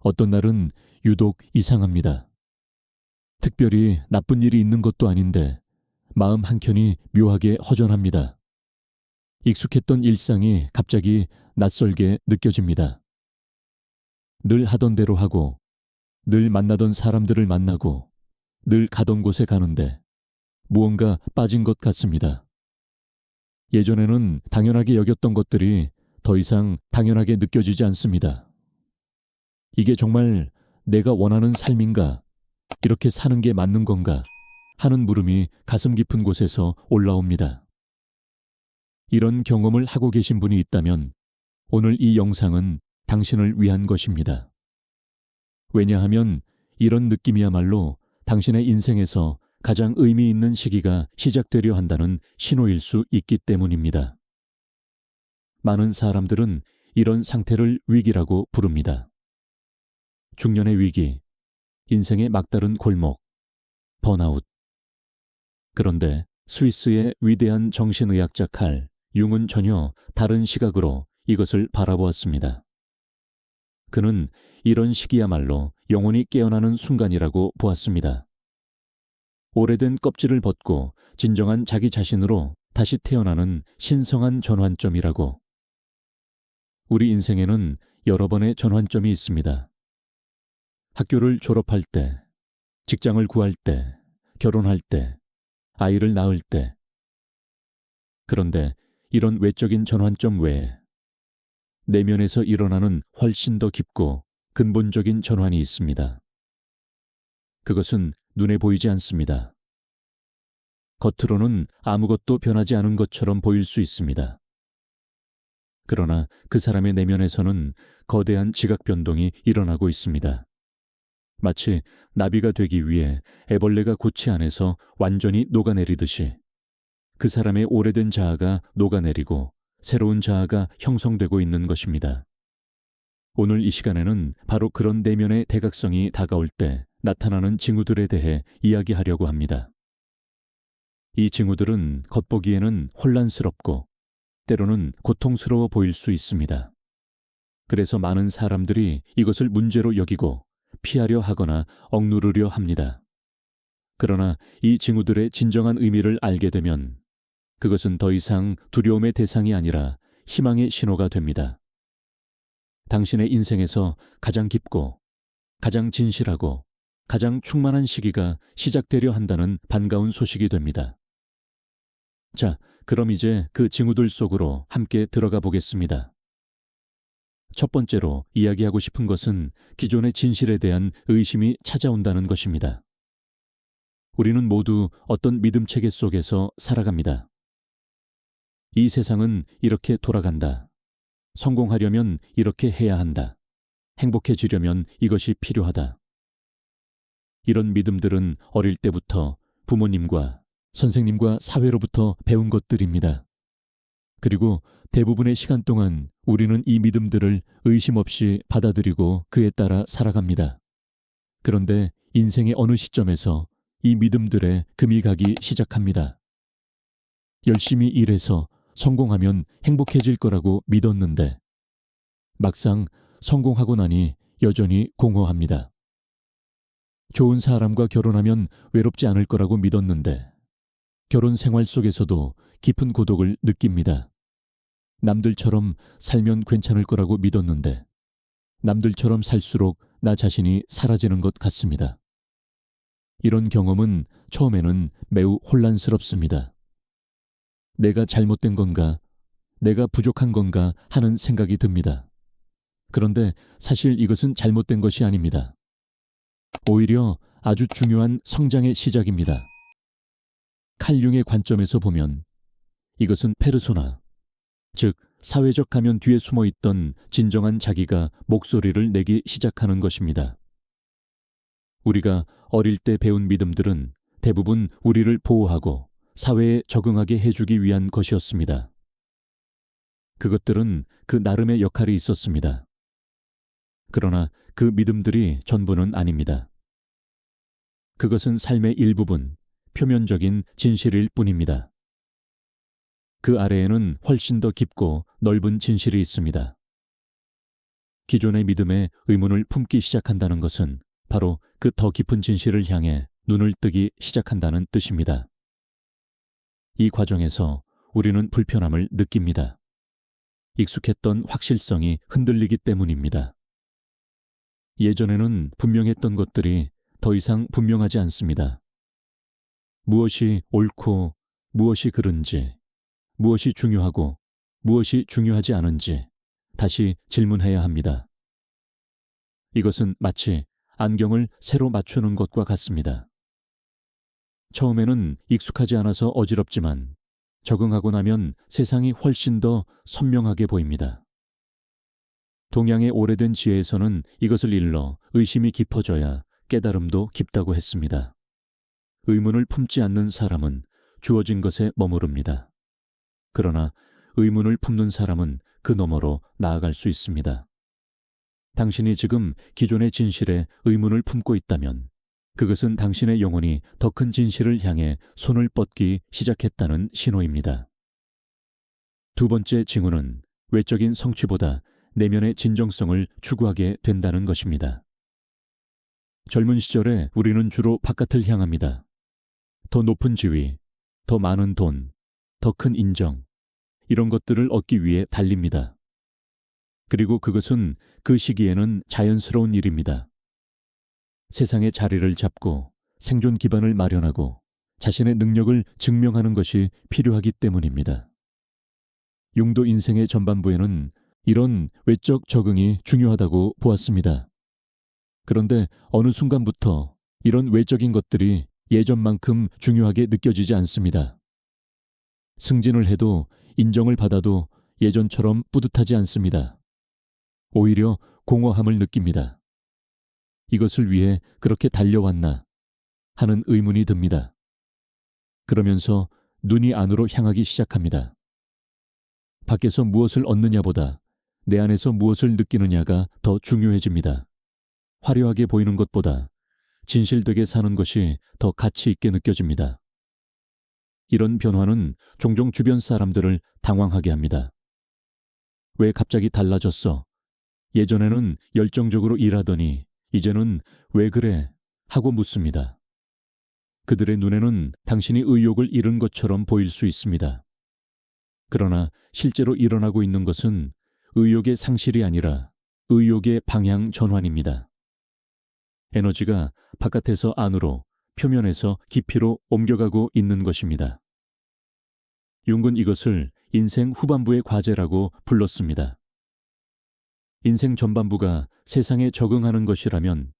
어떤 날은 유독 이상합니다. 특별히 나쁜 일이 있는 것도 아닌데 마음 한켠이 묘하게 허전합니다. 익숙했던 일상이 갑자기 낯설게 느껴집니다. 늘 하던 대로 하고, 늘 만나던 사람들을 만나고, 늘 가던 곳에 가는데 무언가 빠진 것 같습니다. 예전에는 당연하게 여겼던 것들이 더 이상 당연하게 느껴지지 않습니다. 이게 정말 내가 원하는 삶인가? 이렇게 사는 게 맞는 건가? 하는 물음이 가슴 깊은 곳에서 올라옵니다. 이런 경험을 하고 계신 분이 있다면 오늘 이 영상은 당신을 위한 것입니다. 왜냐하면 이런 느낌이야말로 당신의 인생에서 가장 의미 있는 시기가 시작되려 한다는 신호일 수 있기 때문입니다. 많은 사람들은 이런 상태를 위기라고 부릅니다. 중년의 위기, 인생의 막다른 골목, 번아웃. 그런데 스위스의 위대한 정신의학자 칼 융은 전혀 다른 시각으로 이것을 바라보았습니다. 그는 이런 시기야말로 영혼이 깨어나는 순간이라고 보았습니다. 오래된 껍질을 벗고 진정한 자기 자신으로 다시 태어나는 신성한 전환점이라고. 우리 인생에는 여러 번의 전환점이 있습니다. 학교를 졸업할 때, 직장을 구할 때, 결혼할 때, 아이를 낳을 때. 그런데 이런 외적인 전환점 외에 내면에서 일어나는 훨씬 더 깊고 근본적인 전환이 있습니다. 그것은 눈에 보이지 않습니다. 겉으로는 아무것도 변하지 않은 것처럼 보일 수 있습니다. 그러나 그 사람의 내면에서는 거대한 지각 변동이 일어나고 있습니다. 마치 나비가 되기 위해 애벌레가 고치 안에서 완전히 녹아내리듯이 그 사람의 오래된 자아가 녹아내리고 새로운 자아가 형성되고 있는 것입니다. 오늘 이 시간에는 바로 그런 내면의 대각성이 다가올 때 나타나는 징후들에 대해 이야기하려고 합니다. 이 징후들은 겉보기에는 혼란스럽고 때로는 고통스러워 보일 수 있습니다. 그래서 많은 사람들이 이것을 문제로 여기고 피하려 하거나 억누르려 합니다. 그러나 이 징후들의 진정한 의미를 알게 되면 그것은 더 이상 두려움의 대상이 아니라 희망의 신호가 됩니다. 당신의 인생에서 가장 깊고 가장 진실하고 가장 충만한 시기가 시작되려 한다는 반가운 소식이 됩니다. 자, 그럼 이제 그 징후들 속으로 함께 들어가 보겠습니다. 첫 번째로 이야기하고 싶은 것은 기존의 진실에 대한 의심이 찾아온다는 것입니다. 우리는 모두 어떤 믿음 체계 속에서 살아갑니다. 이 세상은 이렇게 돌아간다. 성공하려면 이렇게 해야 한다. 행복해지려면 이것이 필요하다. 이런 믿음들은 어릴 때부터 부모님과 선생님과 사회로부터 배운 것들입니다. 그리고 대부분의 시간 동안 우리는 이 믿음들을 의심 없이 받아들이고 그에 따라 살아갑니다. 그런데 인생의 어느 시점에서 이 믿음들에 금이 가기 시작합니다. 열심히 일해서 성공하면 행복해질 거라고 믿었는데 막상 성공하고 나니 여전히 공허합니다. 좋은 사람과 결혼하면 외롭지 않을 거라고 믿었는데 결혼 생활 속에서도 깊은 고독을 느낍니다. 남들처럼 살면 괜찮을 거라고 믿었는데 남들처럼 살수록 나 자신이 사라지는 것 같습니다. 이런 경험은 처음에는 매우 혼란스럽습니다. 내가 잘못된 건가, 내가 부족한 건가 하는 생각이 듭니다. 그런데 사실 이것은 잘못된 것이 아닙니다. 오히려 아주 중요한 성장의 시작입니다. 칼 융의 관점에서 보면 이것은 페르소나, 즉 사회적 가면 뒤에 숨어있던 진정한 자기가 목소리를 내기 시작하는 것입니다. 우리가 어릴 때 배운 믿음들은 대부분 우리를 보호하고 사회에 적응하게 해주기 위한 것이었습니다. 그것들은 그 나름의 역할이 있었습니다. 그러나 그 믿음들이 전부는 아닙니다. 그것은 삶의 일부분, 표면적인 진실일 뿐입니다. 그 아래에는 훨씬 더 깊고 넓은 진실이 있습니다. 기존의 믿음에 의문을 품기 시작한다는 것은 바로 그 더 깊은 진실을 향해 눈을 뜨기 시작한다는 뜻입니다. 이 과정에서 우리는 불편함을 느낍니다. 익숙했던 확실성이 흔들리기 때문입니다. 예전에는 분명했던 것들이 더 이상 분명하지 않습니다. 무엇이 옳고 무엇이 그른지, 무엇이 중요하고 무엇이 중요하지 않은지 다시 질문해야 합니다. 이것은 마치 안경을 새로 맞추는 것과 같습니다. 처음에는 익숙하지 않아서 어지럽지만 적응하고 나면 세상이 훨씬 더 선명하게 보입니다. 동양의 오래된 지혜에서는 이것을 일러 의심이 깊어져야 깨달음도 깊다고 했습니다. 의문을 품지 않는 사람은 주어진 것에 머무릅니다. 그러나 의문을 품는 사람은 그 너머로 나아갈 수 있습니다. 당신이 지금 기존의 진실에 의문을 품고 있다면 그것은 당신의 영혼이 더 큰 진실을 향해 손을 뻗기 시작했다는 신호입니다. 두 번째 징후는 외적인 성취보다 내면의 진정성을 추구하게 된다는 것입니다. 젊은 시절에 우리는 주로 바깥을 향합니다. 더 높은 지위, 더 많은 돈, 더 큰 인정, 이런 것들을 얻기 위해 달립니다. 그리고 그것은 그 시기에는 자연스러운 일입니다. 세상의 자리를 잡고 생존 기반을 마련하고 자신의 능력을 증명하는 것이 필요하기 때문입니다. 융도 인생의 전반부에는 이런 외적 적응이 중요하다고 보았습니다. 그런데 어느 순간부터 이런 외적인 것들이 예전만큼 중요하게 느껴지지 않습니다. 승진을 해도 인정을 받아도 예전처럼 뿌듯하지 않습니다. 오히려 공허함을 느낍니다. 이것을 위해 그렇게 달려왔나 하는 의문이 듭니다. 그러면서 눈이 안으로 향하기 시작합니다. 밖에서 무엇을 얻느냐보다 내 안에서 무엇을 느끼느냐가 더 중요해집니다. 화려하게 보이는 것보다 진실되게 사는 것이 더 가치 있게 느껴집니다. 이런 변화는 종종 주변 사람들을 당황하게 합니다. 왜 갑자기 달라졌어? 예전에는 열정적으로 일하더니 이제는 왜 그래? 하고 묻습니다. 그들의 눈에는 당신이 의욕을 잃은 것처럼 보일 수 있습니다. 그러나 실제로 일어나고 있는 것은 의욕의 상실이 아니라 의욕의 방향 전환입니다. 에너지가 바깥에서 안으로, 표면에서 깊이로 옮겨가고 있는 것입니다. 융은 이것을 인생 후반부의 과제라고 불렀습니다. 인생 전반부가 세상에 적응하는 것이라면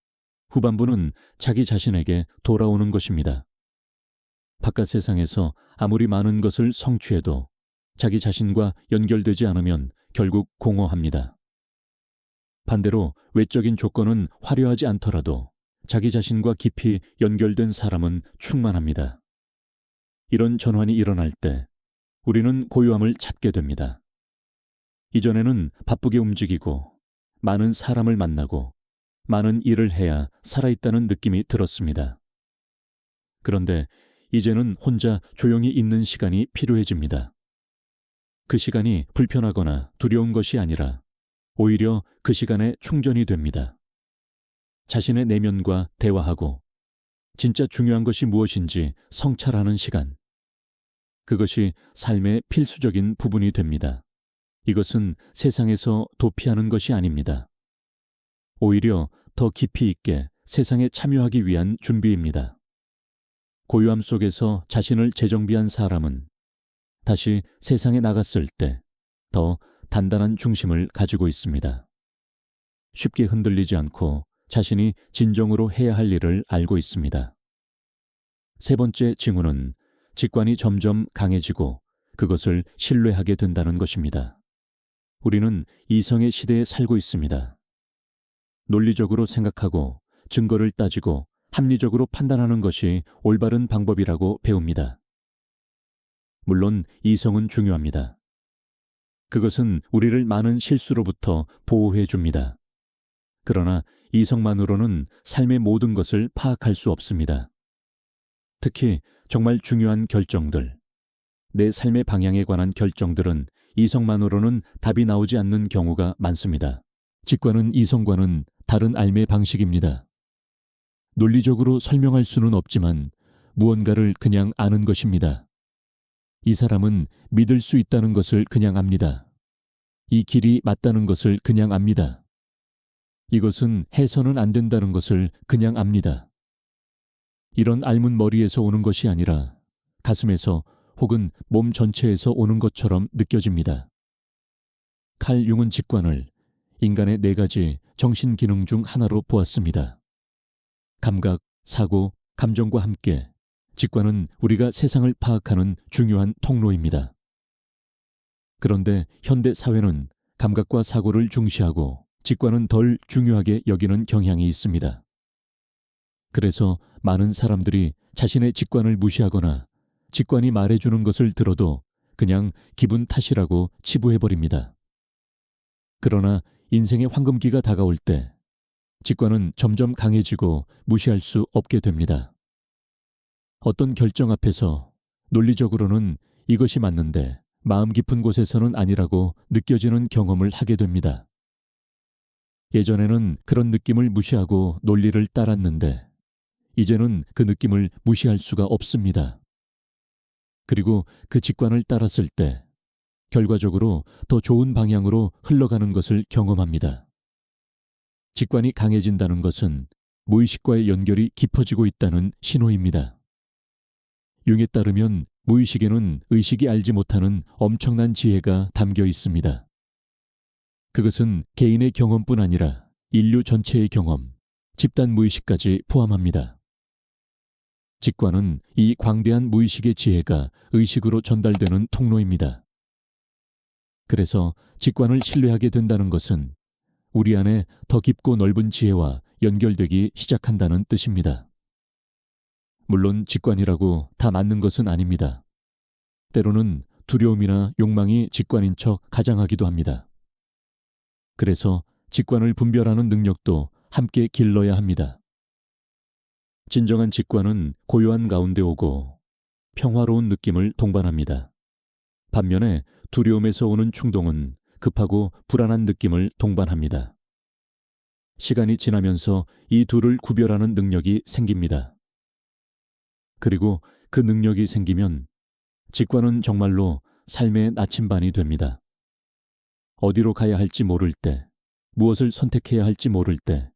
후반부는 자기 자신에게 돌아오는 것입니다. 바깥 세상에서 아무리 많은 것을 성취해도 자기 자신과 연결되지 않으면 결국 공허합니다. 반대로 외적인 조건은 화려하지 않더라도 자기 자신과 깊이 연결된 사람은 충만합니다. 이런 전환이 일어날 때 우리는 고요함을 찾게 됩니다. 이전에는 바쁘게 움직이고 많은 사람을 만나고 많은 일을 해야 살아있다는 느낌이 들었습니다. 그런데 이제는 혼자 조용히 있는 시간이 필요해집니다. 그 시간이 불편하거나 두려운 것이 아니라 오히려 그 시간에 충전이 됩니다. 자신의 내면과 대화하고 진짜 중요한 것이 무엇인지 성찰하는 시간. 그것이 삶의 필수적인 부분이 됩니다. 이것은 세상에서 도피하는 것이 아닙니다. 오히려 더 깊이 있게 세상에 참여하기 위한 준비입니다. 고요함 속에서 자신을 재정비한 사람은 다시 세상에 나갔을 때 더 단단한 중심을 가지고 있습니다. 쉽게 흔들리지 않고 자신이 진정으로 해야 할 일을 알고 있습니다. 세 번째 징후는 직관이 점점 강해지고 그것을 신뢰하게 된다는 것입니다. 우리는 이성의 시대에 살고 있습니다. 논리적으로 생각하고 증거를 따지고 합리적으로 판단하는 것이 올바른 방법이라고 배웁니다. 물론 이성은 중요합니다. 그것은 우리를 많은 실수로부터 보호해 줍니다. 그러나 이성만으로는 삶의 모든 것을 파악할 수 없습니다. 특히 정말 중요한 결정들, 내 삶의 방향에 관한 결정들은 이성만으로는 답이 나오지 않는 경우가 많습니다. 직관은 이성과는 다른 알매 방식입니다. 논리적으로 설명할 수는 없지만 무언가를 그냥 아는 것입니다. 이 사람은 믿을 수 있다는 것을 그냥 압니다. 이 길이 맞다는 것을 그냥 압니다. 이것은 해서는 안 된다는 것을 그냥 압니다. 이런 알문 머리에서 오는 것이 아니라 가슴에서 혹은 몸 전체에서 오는 것처럼 느껴집니다. 칼 융은 직관을 인간의 4가지 정신 기능 중 하나로 보았습니다. 감각, 사고, 감정과 함께 직관은 우리가 세상을 파악하는 중요한 통로입니다. 그런데 현대 사회는 감각과 사고를 중시하고 직관은 덜 중요하게 여기는 경향이 있습니다. 그래서 많은 사람들이 자신의 직관을 무시하거나 직관이 말해주는 것을 들어도 그냥 기분 탓이라고 치부해버립니다. 그러나 인생의 황금기가 다가올 때 직관은 점점 강해지고 무시할 수 없게 됩니다. 어떤 결정 앞에서 논리적으로는 이것이 맞는데 마음 깊은 곳에서는 아니라고 느껴지는 경험을 하게 됩니다. 예전에는 그런 느낌을 무시하고 논리를 따랐는데 이제는 그 느낌을 무시할 수가 없습니다. 그리고 그 직관을 따랐을 때 결과적으로 더 좋은 방향으로 흘러가는 것을 경험합니다. 직관이 강해진다는 것은 무의식과의 연결이 깊어지고 있다는 신호입니다. 융에 따르면 무의식에는 의식이 알지 못하는 엄청난 지혜가 담겨 있습니다. 그것은 개인의 경험뿐 아니라 인류 전체의 경험, 집단 무의식까지 포함합니다. 직관은 이 광대한 무의식의 지혜가 의식으로 전달되는 통로입니다. 그래서 직관을 신뢰하게 된다는 것은 우리 안에 더 깊고 넓은 지혜와 연결되기 시작한다는 뜻입니다. 물론 직관이라고 다 맞는 것은 아닙니다. 때로는 두려움이나 욕망이 직관인 척 가장하기도 합니다. 그래서 직관을 분별하는 능력도 함께 길러야 합니다. 진정한 직관은 고요한 가운데 오고 평화로운 느낌을 동반합니다. 반면에 두려움에서 오는 충동은 급하고 불안한 느낌을 동반합니다. 시간이 지나면서 이 둘을 구별하는 능력이 생깁니다. 그리고 그 능력이 생기면 직관은 정말로 삶의 나침반이 됩니다. 어디로 가야 할지 모를 때, 무엇을 선택해야 할지 모를 때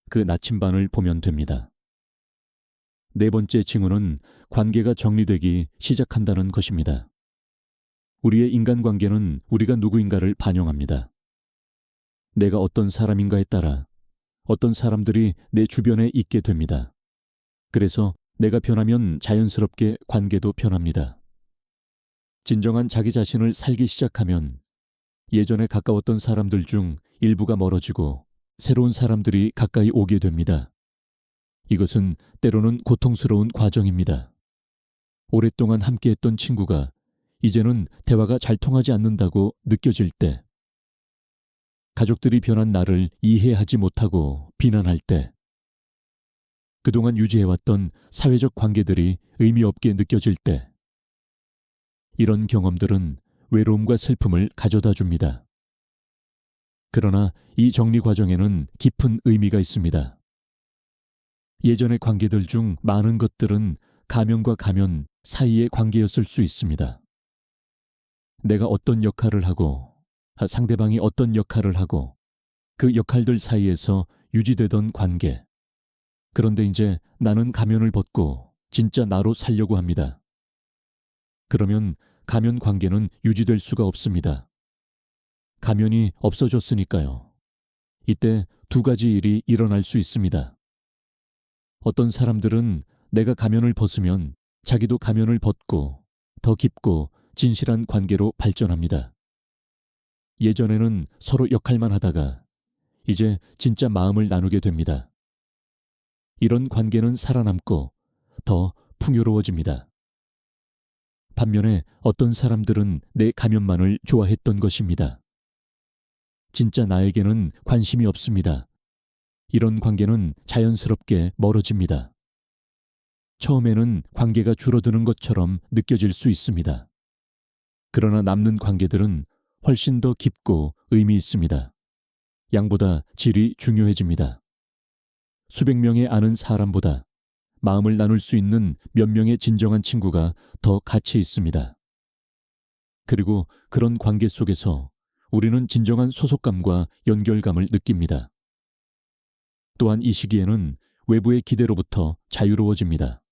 그 나침반을 보면 됩니다. 4번째 징후는 관계가 정리되기 시작한다는 것입니다. 우리의 인간관계는 우리가 누구인가를 반영합니다. 내가 어떤 사람인가에 따라 어떤 사람들이 내 주변에 있게 됩니다. 그래서 내가 변하면 자연스럽게 관계도 변합니다. 진정한 자기 자신을 살기 시작하면 예전에 가까웠던 사람들 중 일부가 멀어지고 새로운 사람들이 가까이 오게 됩니다. 이것은 때로는 고통스러운 과정입니다. 오랫동안 함께했던 친구가 이제는 대화가 잘 통하지 않는다고 느껴질 때, 가족들이 변한 나를 이해하지 못하고 비난할 때, 그동안 유지해왔던 사회적 관계들이 의미 없게 느껴질 때, 이런 경험들은 외로움과 슬픔을 가져다 줍니다. 그러나 이 정리 과정에는 깊은 의미가 있습니다. 예전의 관계들 중 많은 것들은 가면과 가면 사이의 관계였을 수 있습니다. 내가 어떤 역할을 하고 상대방이 어떤 역할을 하고 그 역할들 사이에서 유지되던 관계. 그런데 이제 나는 가면을 벗고 진짜 나로 살려고 합니다. 그러면 가면 관계는 유지될 수가 없습니다. 가면이 없어졌으니까요. 이때 2가지 일이 일어날 수 있습니다. 어떤 사람들은 내가 가면을 벗으면 자기도 가면을 벗고 더 깊고 진실한 관계로 발전합니다. 예전에는 서로 역할만 하다가 이제 진짜 마음을 나누게 됩니다. 이런 관계는 살아남고 더 풍요로워집니다. 반면에 어떤 사람들은 내 가면만을 좋아했던 것입니다. 진짜 나에게는 관심이 없습니다. 이런 관계는 자연스럽게 멀어집니다. 처음에는 관계가 줄어드는 것처럼 느껴질 수 있습니다. 그러나 남는 관계들은 훨씬 더 깊고 의미 있습니다. 양보다 질이 중요해집니다. 수백 명의 아는 사람보다 마음을 나눌 수 있는 몇 명의 진정한 친구가 더 가치 있습니다. 그리고 그런 관계 속에서 우리는 진정한 소속감과 연결감을 느낍니다. 또한 이 시기에는 외부의 기대로부터 자유로워집니다.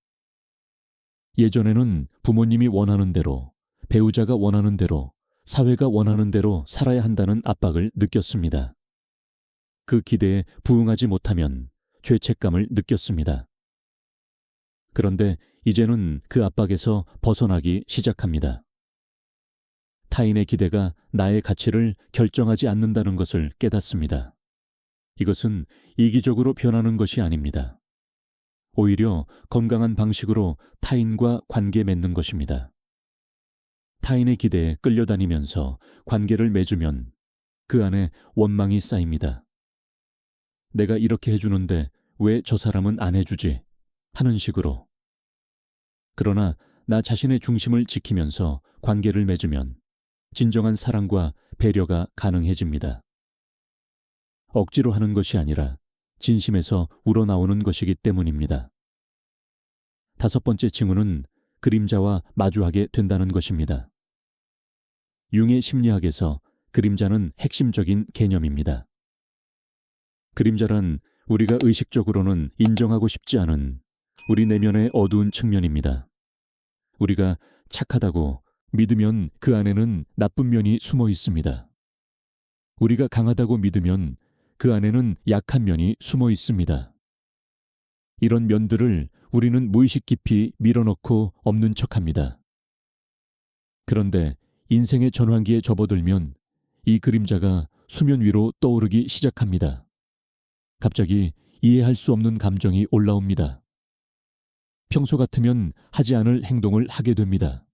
예전에는 부모님이 원하는 대로, 배우자가 원하는 대로, 사회가 원하는 대로 살아야 한다는 압박을 느꼈습니다. 그 기대에 부응하지 못하면 죄책감을 느꼈습니다. 그런데 이제는 그 압박에서 벗어나기 시작합니다. 타인의 기대가 나의 가치를 결정하지 않는다는 것을 깨닫습니다. 이것은 이기적으로 변하는 것이 아닙니다. 오히려 건강한 방식으로 타인과 관계 맺는 것입니다. 타인의 기대에 끌려다니면서 관계를 맺으면 그 안에 원망이 쌓입니다. 내가 이렇게 해주는데 왜 저 사람은 안 해주지? 하는 식으로. 그러나 나 자신의 중심을 지키면서 관계를 맺으면 진정한 사랑과 배려가 가능해집니다. 억지로 하는 것이 아니라 진심에서 우러나오는 것이기 때문입니다. 다섯 번째 징후는 그림자와 마주하게 된다는 것입니다. 융의 심리학에서 그림자는 핵심적인 개념입니다. 그림자란 우리가 의식적으로는 인정하고 싶지 않은 우리 내면의 어두운 측면입니다. 우리가 착하다고 믿으면 그 안에는 나쁜 면이 숨어 있습니다. 우리가 강하다고 믿으면 그 안에는 약한 면이 숨어 있습니다. 이런 면들을 우리는 무의식 깊이 밀어넣고 없는 척합니다. 그런데 인생의 전환기에 접어들면 이 그림자가 수면 위로 떠오르기 시작합니다. 갑자기 이해할 수 없는 감정이 올라옵니다. 평소 같으면 하지 않을 행동을 하게 됩니다.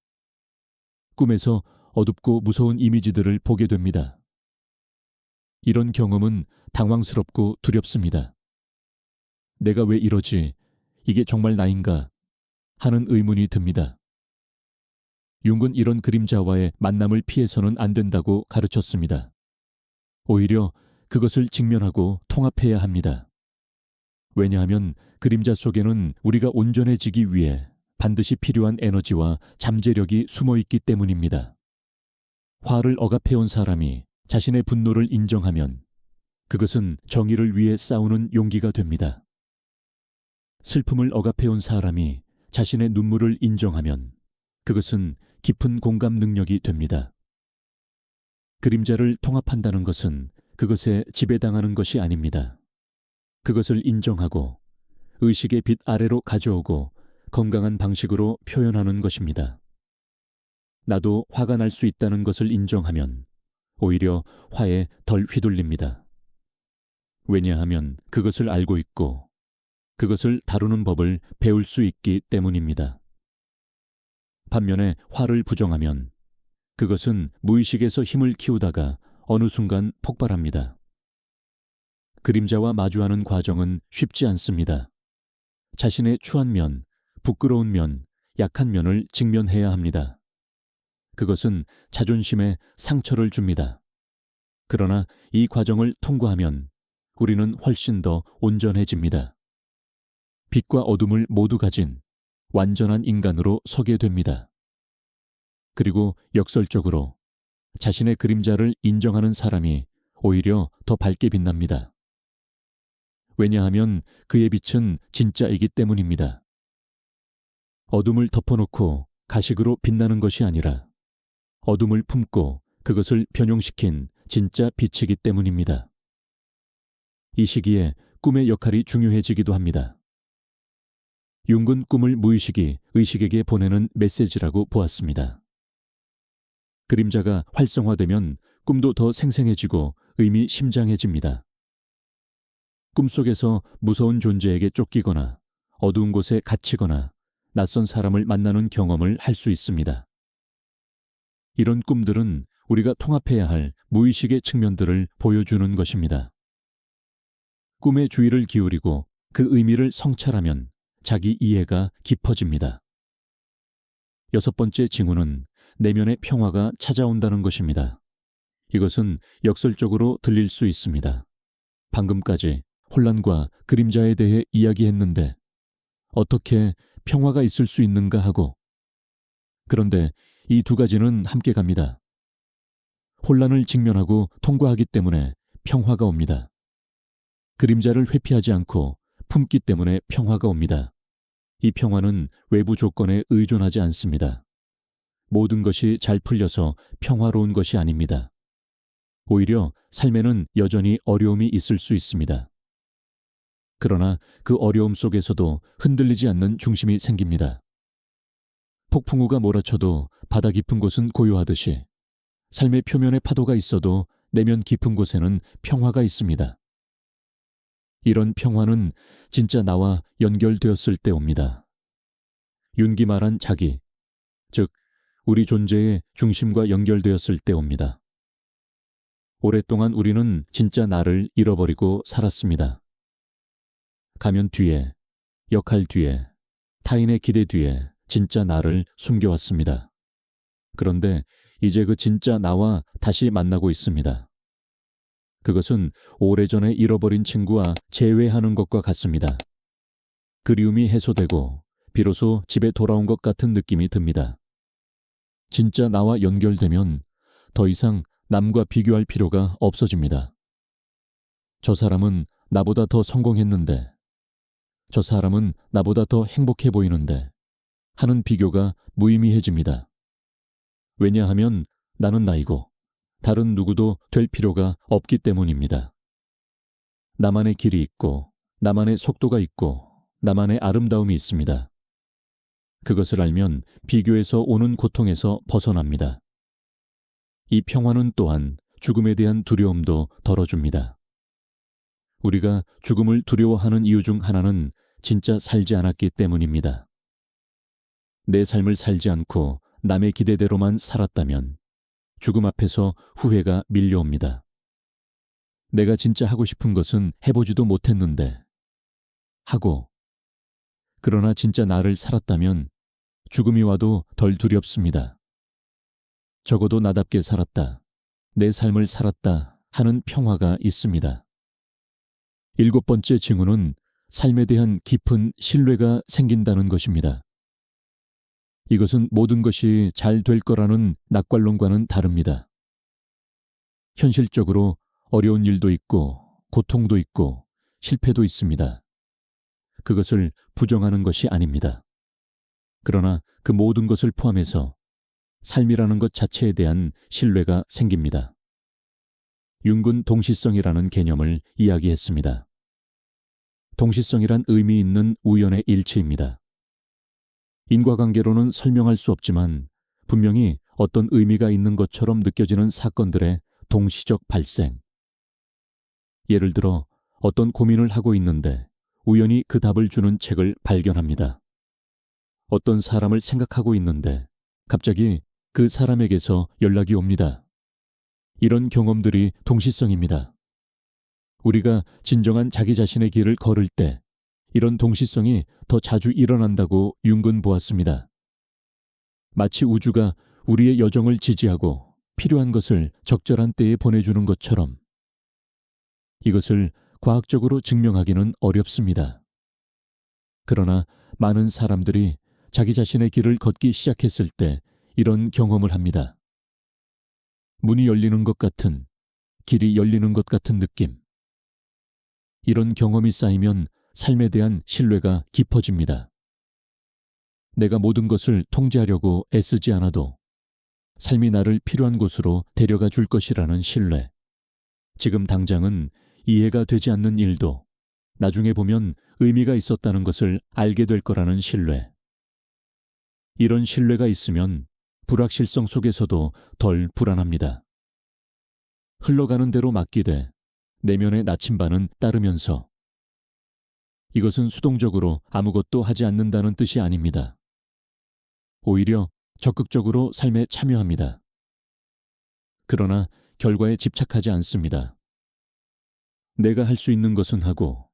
꿈에서 어둡고 무서운 이미지들을 보게 됩니다. 이런 경험은 당황스럽고 두렵습니다. 내가 왜 이러지? 이게 정말 나인가? 하는 의문이 듭니다. 융은 이런 그림자와의 만남을 피해서는 안 된다고 가르쳤습니다. 오히려 그것을 직면하고 통합해야 합니다. 왜냐하면 그림자 속에는 우리가 온전해지기 위해 반드시 필요한 에너지와 잠재력이 숨어 있기 때문입니다. 화를 억압해온 사람이 자신의 분노를 인정하면 그것은 정의를 위해 싸우는 용기가 됩니다. 슬픔을 억압해온 사람이 자신의 눈물을 인정하면 그것은 깊은 공감 능력이 됩니다. 그림자를 통합한다는 것은 그것에 지배당하는 것이 아닙니다. 그것을 인정하고 의식의 빛 아래로 가져오고 건강한 방식으로 표현하는 것입니다. 나도 화가 날 수 있다는 것을 인정하면 오히려 화에 덜 휘둘립니다. 왜냐하면 그것을 알고 있고 그것을 다루는 법을 배울 수 있기 때문입니다. 반면에 화를 부정하면 그것은 무의식에서 힘을 키우다가 어느 순간 폭발합니다. 그림자와 마주하는 과정은 쉽지 않습니다. 자신의 추한 면, 부끄러운 면, 약한 면을 직면해야 합니다. 그것은 자존심에 상처를 줍니다. 그러나 이 과정을 통과하면 우리는 훨씬 더 온전해집니다. 빛과 어둠을 모두 가진 완전한 인간으로 서게 됩니다. 그리고 역설적으로 자신의 그림자를 인정하는 사람이 오히려 더 밝게 빛납니다. 왜냐하면 그의 빛은 진짜이기 때문입니다. 어둠을 덮어놓고 가식으로 빛나는 것이 아니라 어둠을 품고 그것을 변용시킨 진짜 빛이기 때문입니다. 이 시기에 꿈의 역할이 중요해지기도 합니다. 융은 꿈을 무의식이 의식에게 보내는 메시지라고 보았습니다. 그림자가 활성화되면 꿈도 더 생생해지고 의미심장해집니다. 꿈속에서 무서운 존재에게 쫓기거나 어두운 곳에 갇히거나 낯선 사람을 만나는 경험을 할 수 있습니다. 이런 꿈들은 우리가 통합해야 할 무의식의 측면들을 보여주는 것입니다. 꿈에 주의를 기울이고 그 의미를 성찰하면 자기 이해가 깊어집니다. 여섯 번째 징후는 내면의 평화가 찾아온다는 것입니다. 이것은 역설적으로 들릴 수 있습니다. 방금까지 혼란과 그림자에 대해 이야기했는데 어떻게 평화가 있을 수 있는가 하고, 그런데 이 두 가지는 함께 갑니다. 혼란을 직면하고 통과하기 때문에 평화가 옵니다. 그림자를 회피하지 않고 품기 때문에 평화가 옵니다. 이 평화는 외부 조건에 의존하지 않습니다. 모든 것이 잘 풀려서 평화로운 것이 아닙니다. 오히려 삶에는 여전히 어려움이 있을 수 있습니다. 그러나 그 어려움 속에서도 흔들리지 않는 중심이 생깁니다. 폭풍우가 몰아쳐도 바다 깊은 곳은 고요하듯이 삶의 표면에 파도가 있어도 내면 깊은 곳에는 평화가 있습니다. 이런 평화는 진짜 나와 연결되었을 때 옵니다. 윤기 말한 자기, 즉 우리 존재의 중심과 연결되었을 때 옵니다. 오랫동안 우리는 진짜 나를 잃어버리고 살았습니다. 가면 뒤에, 역할 뒤에, 타인의 기대 뒤에 진짜 나를 숨겨왔습니다. 그런데 이제 그 진짜 나와 다시 만나고 있습니다. 그것은 오래전에 잃어버린 친구와 재회하는 것과 같습니다. 그리움이 해소되고 비로소 집에 돌아온 것 같은 느낌이 듭니다. 진짜 나와 연결되면 더 이상 남과 비교할 필요가 없어집니다. 저 사람은 나보다 더 성공했는데, 저 사람은 나보다 더 행복해 보이는데 하는 비교가 무의미해집니다. 왜냐하면 나는 나이고 다른 누구도 될 필요가 없기 때문입니다. 나만의 길이 있고 나만의 속도가 있고 나만의 아름다움이 있습니다. 그것을 알면 비교에서 오는 고통에서 벗어납니다. 이 평화는 또한 죽음에 대한 두려움도 덜어줍니다. 우리가 죽음을 두려워하는 이유 중 하나는 진짜 살지 않았기 때문입니다. 내 삶을 살지 않고 남의 기대대로만 살았다면 죽음 앞에서 후회가 밀려옵니다. 내가 진짜 하고 싶은 것은 해보지도 못했는데 하고, 그러나 진짜 나를 살았다면 죽음이 와도 덜 두렵습니다. 적어도 나답게 살았다, 내 삶을 살았다 하는 평화가 있습니다. 7번째 징후는 삶에 대한 깊은 신뢰가 생긴다는 것입니다. 이것은 모든 것이 잘 될 거라는 낙관론과는 다릅니다. 현실적으로 어려운 일도 있고 고통도 있고 실패도 있습니다. 그것을 부정하는 것이 아닙니다. 그러나 그 모든 것을 포함해서 삶이라는 것 자체에 대한 신뢰가 생깁니다. 융근 동시성이라는 개념을 이야기했습니다. 동시성이란 의미 있는 우연의 일치입니다. 인과관계로는 설명할 수 없지만 분명히 어떤 의미가 있는 것처럼 느껴지는 사건들의 동시적 발생. 예를 들어 어떤 고민을 하고 있는데 우연히 그 답을 주는 책을 발견합니다. 어떤 사람을 생각하고 있는데 갑자기 그 사람에게서 연락이 옵니다. 이런 경험들이 동시성입니다. 우리가 진정한 자기 자신의 길을 걸을 때 이런 동시성이 더 자주 일어난다고 융근 보았습니다. 마치 우주가 우리의 여정을 지지하고 필요한 것을 적절한 때에 보내주는 것처럼. 이것을 과학적으로 증명하기는 어렵습니다. 그러나 많은 사람들이 자기 자신의 길을 걷기 시작했을 때 이런 경험을 합니다. 문이 열리는 것 같은, 길이 열리는 것 같은 느낌. 이런 경험이 쌓이면 삶에 대한 신뢰가 깊어집니다. 내가 모든 것을 통제하려고 애쓰지 않아도 삶이 나를 필요한 곳으로 데려가 줄 것이라는 신뢰. 지금 당장은 이해가 되지 않는 일도 나중에 보면 의미가 있었다는 것을 알게 될 거라는 신뢰. 이런 신뢰가 있으면 불확실성 속에서도 덜 불안합니다. 흘러가는 대로 맡기되 내면의 나침반은 따르면서. 이것은 수동적으로 아무것도 하지 않는다는 뜻이 아닙니다. 오히려 적극적으로 삶에 참여합니다. 그러나 결과에 집착하지 않습니다. 내가 할 수 있는 것은 하고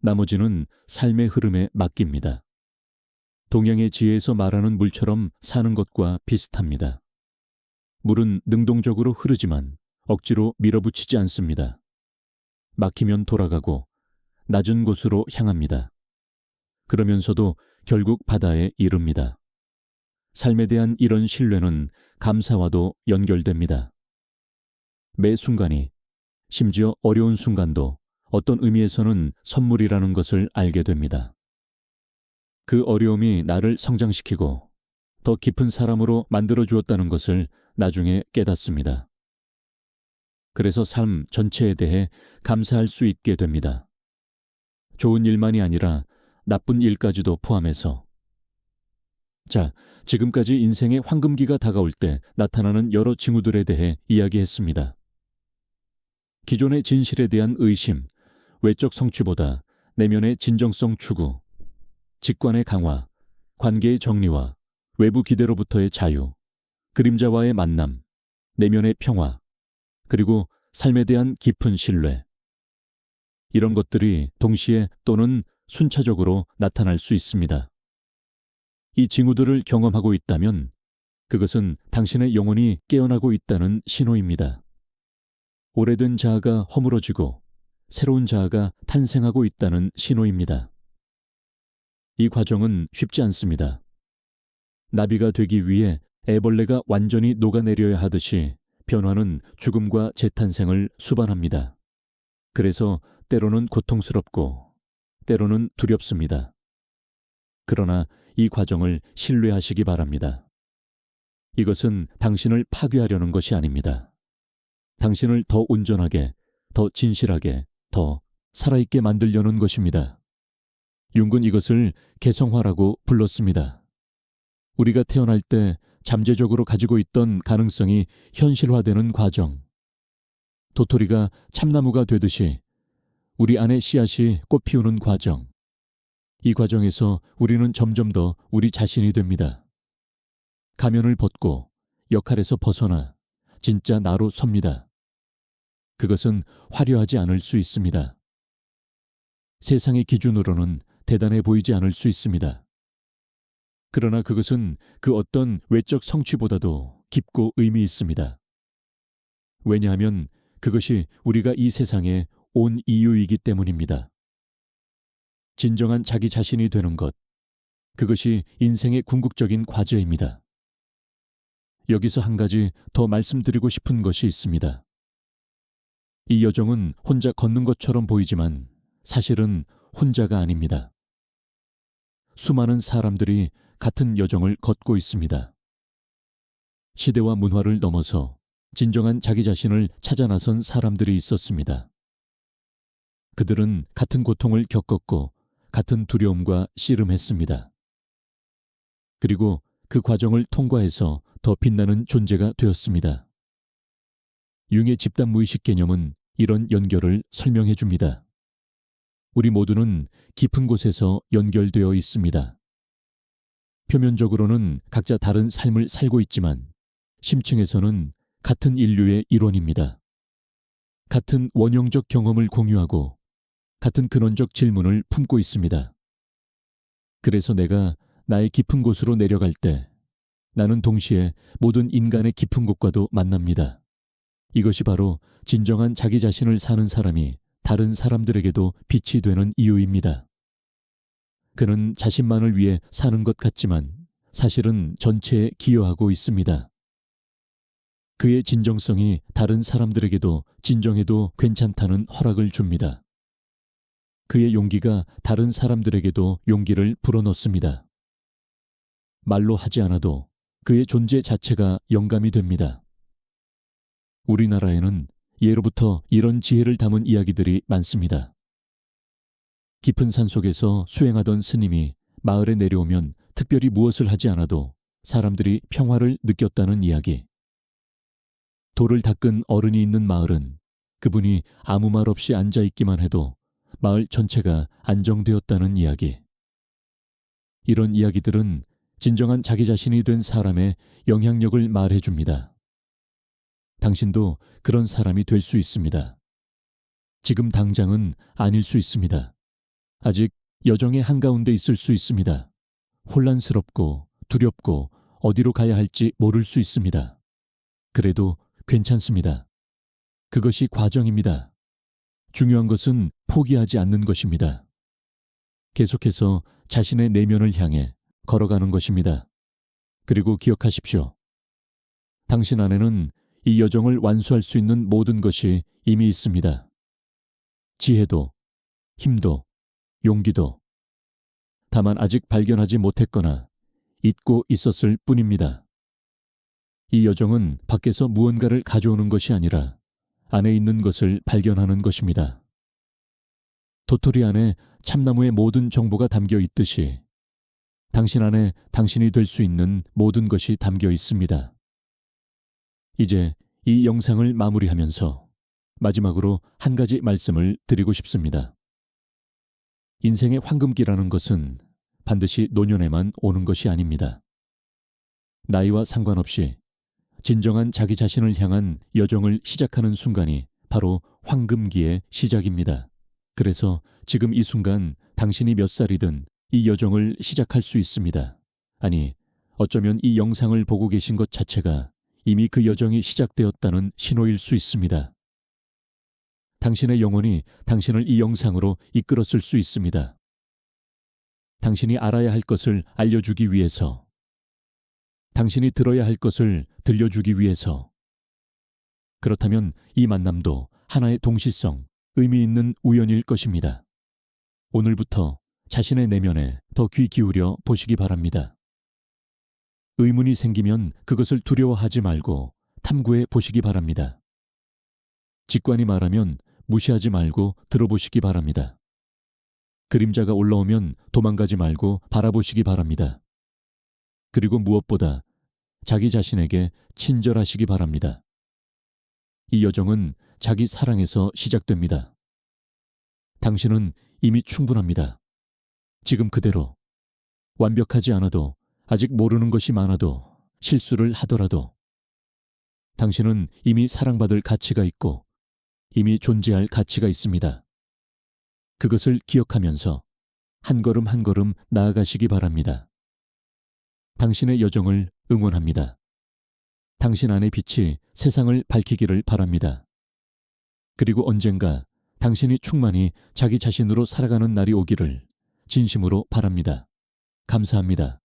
나머지는 삶의 흐름에 맡깁니다. 동양의 지혜에서 말하는 물처럼 사는 것과 비슷합니다. 물은 능동적으로 흐르지만 억지로 밀어붙이지 않습니다. 막히면 돌아가고 낮은 곳으로 향합니다. 그러면서도 결국 바다에 이릅니다. 삶에 대한 이런 신뢰는 감사와도 연결됩니다. 매 순간이, 심지어 어려운 순간도 어떤 의미에서는 선물이라는 것을 알게 됩니다. 그 어려움이 나를 성장시키고 더 깊은 사람으로 만들어 주었다는 것을 나중에 깨닫습니다. 그래서 삶 전체에 대해 감사할 수 있게 됩니다. 좋은 일만이 아니라 나쁜 일까지도 포함해서. 자, 지금까지 인생의 황금기가 다가올 때 나타나는 여러 징후들에 대해 이야기했습니다. 기존의 진실에 대한 의심, 외적 성취보다 내면의 진정성 추구, 직관의 강화, 관계의 정리와 외부 기대로부터의 자유, 그림자와의 만남, 내면의 평화, 그리고 삶에 대한 깊은 신뢰. 이런 것들이 동시에 또는 순차적으로 나타날 수 있습니다. 이 징후들을 경험하고 있다면 그것은 당신의 영혼이 깨어나고 있다는 신호입니다. 오래된 자아가 허물어지고 새로운 자아가 탄생하고 있다는 신호입니다. 이 과정은 쉽지 않습니다. 나비가 되기 위해 애벌레가 완전히 녹아내려야 하듯이 변화는 죽음과 재탄생을 수반합니다. 그래서 때로는 고통스럽고 때로는 두렵습니다. 그러나 이 과정을 신뢰하시기 바랍니다. 이것은 당신을 파괴하려는 것이 아닙니다. 당신을 더 온전하게, 더 진실하게, 더 살아있게 만들려는 것입니다. 융은 이것을 개성화라고 불렀습니다. 우리가 태어날 때 잠재적으로 가지고 있던 가능성이 현실화되는 과정. 도토리가 참나무가 되듯이 우리 안의 씨앗이 꽃 피우는 과정. 이 과정에서 우리는 점점 더 우리 자신이 됩니다. 가면을 벗고 역할에서 벗어나 진짜 나로 섭니다. 그것은 화려하지 않을 수 있습니다. 세상의 기준으로는 대단해 보이지 않을 수 있습니다. 그러나 그것은 그 어떤 외적 성취보다도 깊고 의미 있습니다. 왜냐하면 그것이 우리가 이 세상에 온 이유이기 때문입니다. 진정한 자기 자신이 되는 것, 그것이 인생의 궁극적인 과제입니다. 여기서 한 가지 더 말씀드리고 싶은 것이 있습니다. 이 여정은 혼자 걷는 것처럼 보이지만 사실은 혼자가 아닙니다. 수많은 사람들이 같은 여정을 걷고 있습니다. 시대와 문화를 넘어서 진정한 자기 자신을 찾아 나선 사람들이 있었습니다. 그들은 같은 고통을 겪었고 같은 두려움과 씨름했습니다. 그리고 그 과정을 통과해서 더 빛나는 존재가 되었습니다. 융의 집단 무의식 개념은 이런 연결을 설명해 줍니다. 우리 모두는 깊은 곳에서 연결되어 있습니다. 표면적으로는 각자 다른 삶을 살고 있지만 심층에서는 같은 인류의 일원입니다. 같은 원형적 경험을 공유하고 같은 근원적 질문을 품고 있습니다. 그래서 내가 나의 깊은 곳으로 내려갈 때 나는 동시에 모든 인간의 깊은 곳과도 만납니다. 이것이 바로 진정한 자기 자신을 사는 사람이 다른 사람들에게도 빛이 되는 이유입니다. 그는 자신만을 위해 사는 것 같지만 사실은 전체에 기여하고 있습니다. 그의 진정성이 다른 사람들에게도 진정해도 괜찮다는 허락을 줍니다. 그의 용기가 다른 사람들에게도 용기를 불어넣습니다. 말로 하지 않아도 그의 존재 자체가 영감이 됩니다. 우리나라에는 예로부터 이런 지혜를 담은 이야기들이 많습니다. 깊은 산속에서 수행하던 스님이 마을에 내려오면 특별히 무엇을 하지 않아도 사람들이 평화를 느꼈다는 이야기. 돌을 닦은 어른이 있는 마을은 그분이 아무 말 없이 앉아있기만 해도 마을 전체가 안정되었다는 이야기. 이런 이야기들은 진정한 자기 자신이 된 사람의 영향력을 말해줍니다. 당신도 그런 사람이 될 수 있습니다. 지금 당장은 아닐 수 있습니다. 아직 여정의 한가운데 있을 수 있습니다. 혼란스럽고 두렵고 어디로 가야 할지 모를 수 있습니다. 그래도 괜찮습니다. 그것이 과정입니다. 중요한 것은 포기하지 않는 것입니다. 계속해서 자신의 내면을 향해 걸어가는 것입니다. 그리고 기억하십시오. 당신 안에는 이 여정을 완수할 수 있는 모든 것이 이미 있습니다. 지혜도, 힘도, 용기도. 다만 아직 발견하지 못했거나 잊고 있었을 뿐입니다. 이 여정은 밖에서 무언가를 가져오는 것이 아니라 안에 있는 것을 발견하는 것입니다. 도토리 안에 참나무의 모든 정보가 담겨 있듯이 당신 안에 당신이 될 수 있는 모든 것이 담겨 있습니다. 이제 이 영상을 마무리하면서 마지막으로 한 가지 말씀을 드리고 싶습니다. 인생의 황금기라는 것은 반드시 노년에만 오는 것이 아닙니다. 나이와 상관없이 진정한 자기 자신을 향한 여정을 시작하는 순간이 바로 황금기의 시작입니다. 그래서 지금 이 순간 당신이 몇 살이든 이 여정을 시작할 수 있습니다. 아니, 어쩌면 이 영상을 보고 계신 것 자체가 이미 그 여정이 시작되었다는 신호일 수 있습니다. 당신의 영혼이 당신을 이 영상으로 이끌었을 수 있습니다. 당신이 알아야 할 것을 알려주기 위해서, 당신이 들어야 할 것을 들려주기 위해서. 그렇다면 이 만남도 하나의 동시성, 의미 있는 우연일 것입니다. 오늘부터 자신의 내면에 더 귀 기울여 보시기 바랍니다. 의문이 생기면 그것을 두려워하지 말고 탐구해 보시기 바랍니다. 직관이 말하면 무시하지 말고 들어보시기 바랍니다. 그림자가 올라오면 도망가지 말고 바라보시기 바랍니다. 그리고 무엇보다 자기 자신에게 친절하시기 바랍니다. 이 여정은 자기 사랑에서 시작됩니다. 당신은 이미 충분합니다. 지금 그대로. 완벽하지 않아도, 아직 모르는 것이 많아도, 실수를 하더라도 당신은 이미 사랑받을 가치가 있고 이미 존재할 가치가 있습니다. 그것을 기억하면서 한 걸음 한 걸음 나아가시기 바랍니다. 당신의 여정을 응원합니다. 당신 안의 빛이 세상을 밝히기를 바랍니다. 그리고 언젠가 당신이 충만히 자기 자신으로 살아가는 날이 오기를 진심으로 바랍니다. 감사합니다.